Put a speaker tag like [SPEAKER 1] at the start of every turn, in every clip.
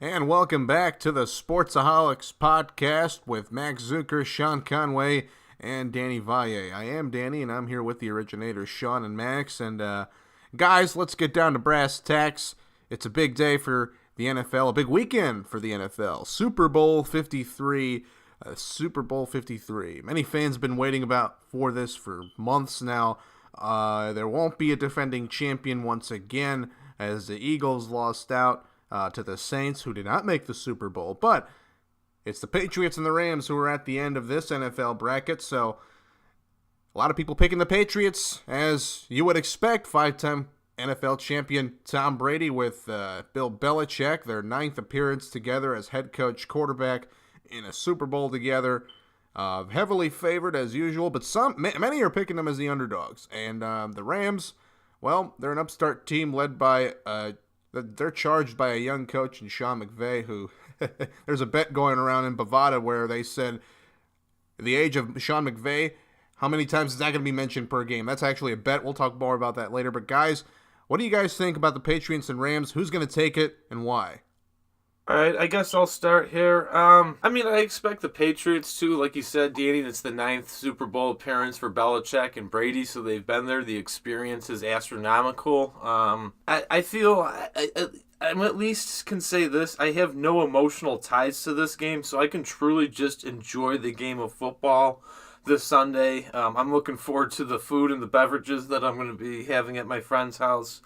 [SPEAKER 1] And welcome back to the Sportsaholics podcast with Max Zucker, Sean Conway, and Danny Valle. I am Danny, and I'm here with the originators, Sean and Max. And guys, let's get down to brass tacks. It's a big day for the NFL, a big weekend for the NFL. Super Bowl 53. Super Bowl 53. Many fans have been waiting for this for months now. There won't be a defending champion once again, as the Eagles lost out to the Saints, who did not make the Super Bowl. But it's the Patriots and the Rams who are at the end of this NFL bracket. So a lot of people picking the Patriots, as you would expect. Five-time NFL champion Tom Brady with Bill Belichick, their ninth appearance together as head coach, quarterback in a Super Bowl together. Heavily favored as usual, but many are picking them as the underdogs. And the Rams, well, they're an upstart team led by they're charged by a young coach in Sean McVay, who there's a bet going around in Bovada where they said the age of Sean McVay, how many times is that going to be mentioned per game? That's actually a bet. We'll talk more about that later. But guys, what do you guys think about the Patriots and Rams? Who's going to take it and why?
[SPEAKER 2] All right, I guess I'll start here. I expect the Patriots to, like you said, Danny, it's the ninth Super Bowl appearance for Belichick and Brady, so they've been there. The experience is astronomical. I feel I at least can say this. I have no emotional ties to this game, so I can truly just enjoy the game of football this Sunday. I'm looking forward to the food and the beverages that I'm going to be having at my friend's house.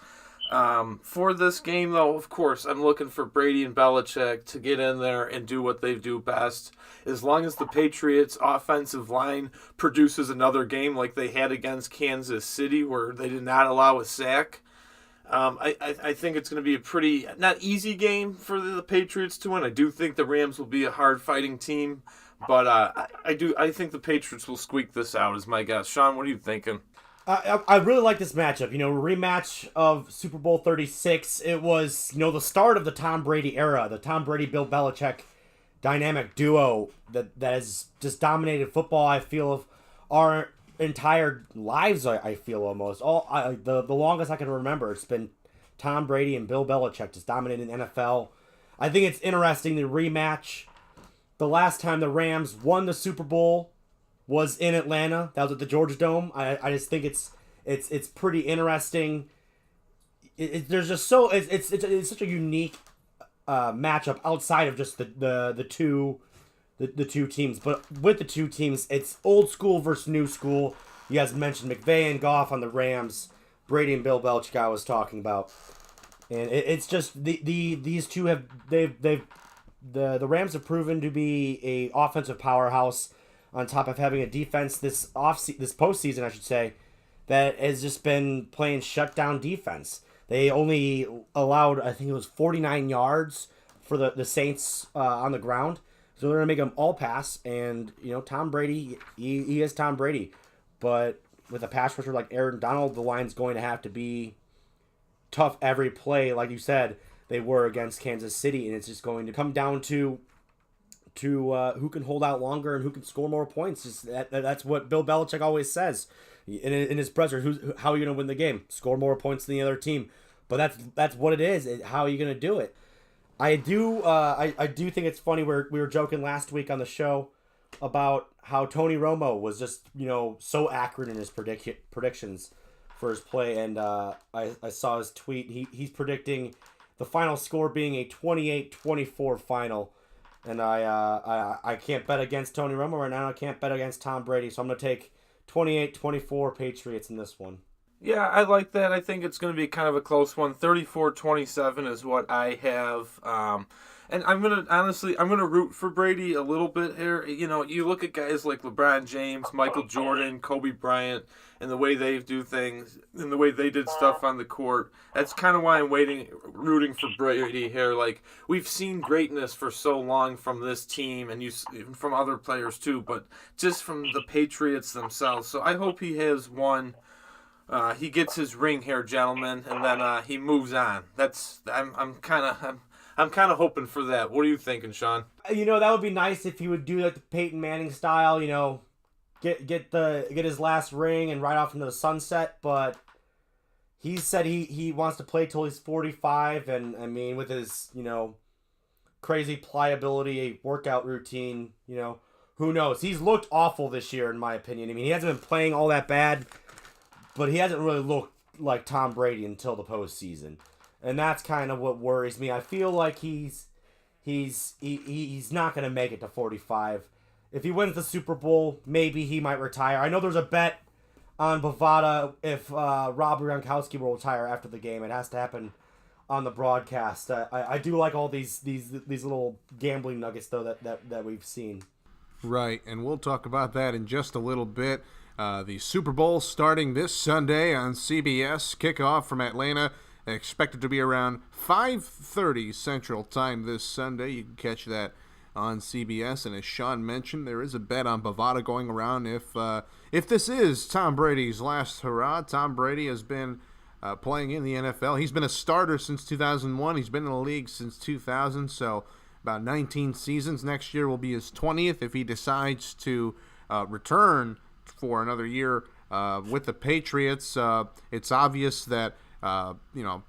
[SPEAKER 2] For this game, though, of course, I'm looking for Brady and Belichick to get in there and do what they do best. As long as the Patriots' offensive line produces another game like they had against Kansas City, where they did not allow a sack, I think it's going to be a pretty, not easy game for the Patriots to win. I do think the Rams will be a hard-fighting team, but I think the Patriots will squeak this out, is my guess. Sean, what are you thinking?
[SPEAKER 3] I really like this matchup. Rematch of Super Bowl 36. It was, the start of the Tom Brady era, the Tom Brady-Bill Belichick dynamic duo that has just dominated football, I feel, of our entire lives, I feel almost. The longest I can remember, it's been Tom Brady and Bill Belichick just dominating the NFL. I think it's interesting, the rematch. The last time the Rams won the Super Bowl was in Atlanta. That was at the Georgia Dome. I just think it's pretty interesting. It's such a unique matchup outside of just the two teams. But with the two teams, it's old school versus new school. You guys mentioned McVay and Goff on the Rams, Brady and Bill Belichick I was talking about, and it's just these two have the Rams have proven to be a offensive powerhouse, on top of having a defense this postseason, I should say, that has just been playing shutdown defense. They only allowed, I think it was 49 yards for the Saints on the ground. So they're going to make them all pass. And, Tom Brady, he is Tom Brady. But with a pass rusher like Aaron Donald, the line's going to have to be tough every play. Like you said, they were against Kansas City. And it's just going to come down to who can hold out longer and who can score more points. That's what Bill Belichick always says in his presser. How are you going to win the game? Score more points than the other team. But that's what it is. How are you going to do it? I do think it's funny. We were joking last week on the show about how Tony Romo was just so accurate in his predictions for his play, and I saw his tweet. He's predicting the final score being a 28-24 final. And I can't bet against Tony Romo right now. I can't bet against Tom Brady. So I'm going to take 28-24 Patriots in this one.
[SPEAKER 2] Yeah, I like that. I think it's going to be kind of a close one. 34-27 is what I have. And I'm going to root for Brady a little bit here. You look at guys like LeBron James, Michael Jordan, Kobe Bryant, and the way they do things, and the way they did stuff on the court. That's kind of why I'm rooting for Brady here. Like, we've seen greatness for so long from this team, and from other players too, but just from the Patriots themselves. So I hope he has one. He gets his ring here, gentlemen, and then he moves on. I'm kind of hoping for that. What are you thinking, Sean?
[SPEAKER 3] That would be nice if he would do like the Peyton Manning style. Get his last ring and ride off into the sunset. But he said he wants to play till he's 45, and I mean with his crazy pliability, workout routine, who knows? He's looked awful this year, in my opinion. I mean, he hasn't been playing all that bad, but he hasn't really looked like Tom Brady until the postseason. And that's kind of what worries me. I feel like he's not going to make it to 45. If he wins the Super Bowl, maybe he might retire. I know there's a bet on Bovada if Rob Gronkowski will retire after the game. It has to happen on the broadcast. I do like all these little gambling nuggets, though, that we've seen.
[SPEAKER 1] Right, and we'll talk about that in just a little bit. The Super Bowl starting this Sunday on CBS. Kickoff from Atlanta. Expected to be around 5:30 Central Time this Sunday. You can catch that on CBS. And as Sean mentioned, there is a bet on Bovada going around if this is Tom Brady's last hurrah. Tom Brady has been playing in the NFL. He's been a starter since 2001. He's been in the league since 2000, so about 19 seasons. Next year will be his 20th if he decides to return for another year with the Patriots. It's obvious that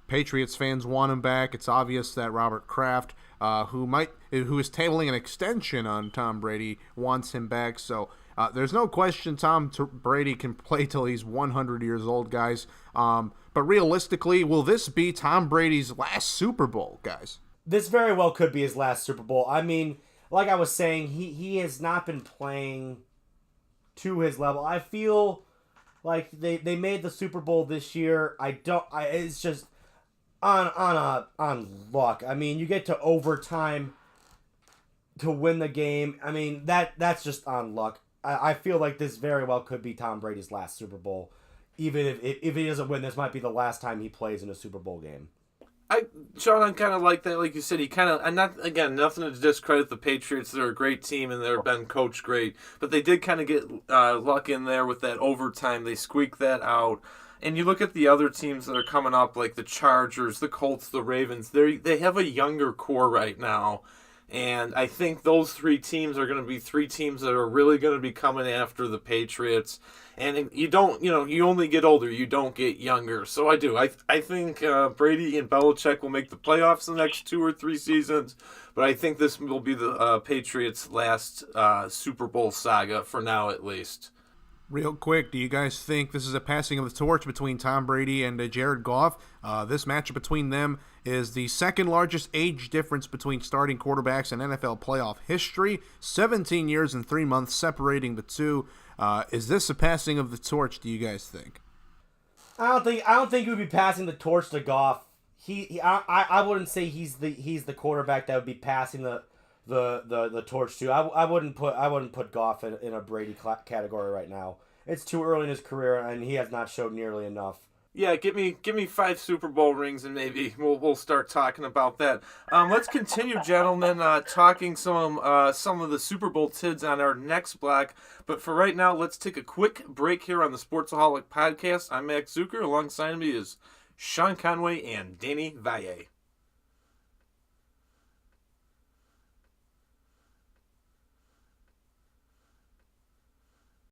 [SPEAKER 1] Patriots fans want him back. It's obvious that Robert Kraft, who is tabling an extension on Tom Brady, wants him back. So there's no question Tom Brady can play till he's 100 years old, guys. But realistically, will this be Tom Brady's last Super Bowl, guys?
[SPEAKER 3] This very well could be his last Super Bowl. I mean, like I was saying, he has not been playing to his level. I feel like they made the Super Bowl this year. It's just on luck. I mean, you get to overtime to win the game. I mean, that's just on luck. I feel like this very well could be Tom Brady's last Super Bowl. Even if he doesn't win, this might be the last time he plays in a Super Bowl game.
[SPEAKER 2] Sean, I kind of like that. Like you said, he kind of, and nothing to discredit the Patriots. They're a great team and they've been coached great. But they did kind of get luck in there with that overtime. They squeaked that out. And you look at the other teams that are coming up, like the Chargers, the Colts, the Ravens. They have a younger core right now. And I think those three teams are going to be three teams that are really going to be coming after the Patriots. And you only get older, you don't get younger. So I think Brady and Belichick will make the playoffs the next 2 or 3 seasons. But I think this will be the Patriots' last Super Bowl saga, for now at least.
[SPEAKER 1] Real quick, do you guys think this is a passing of the torch between Tom Brady and Jared Goff? This matchup between them is the second largest age difference between starting quarterbacks in NFL playoff history. 17 years and 3 months separating the two. Is this a passing of the torch, do you guys think?
[SPEAKER 3] I don't think he would be passing the torch to Goff. I wouldn't say he's the quarterback that would be passing the torch to. I wouldn't put Goff in a Brady category right now. It's too early in his career, and he has not showed nearly enough.
[SPEAKER 2] Yeah, give me 5 Super Bowl rings, and maybe we'll start talking about that. Let's continue, gentlemen, talking some of the Super Bowl tids on our next block. But for right now, let's take a quick break here on the Sportsaholic podcast. I'm Max Zucker. Alongside me is Sean Conway and Danny Valle.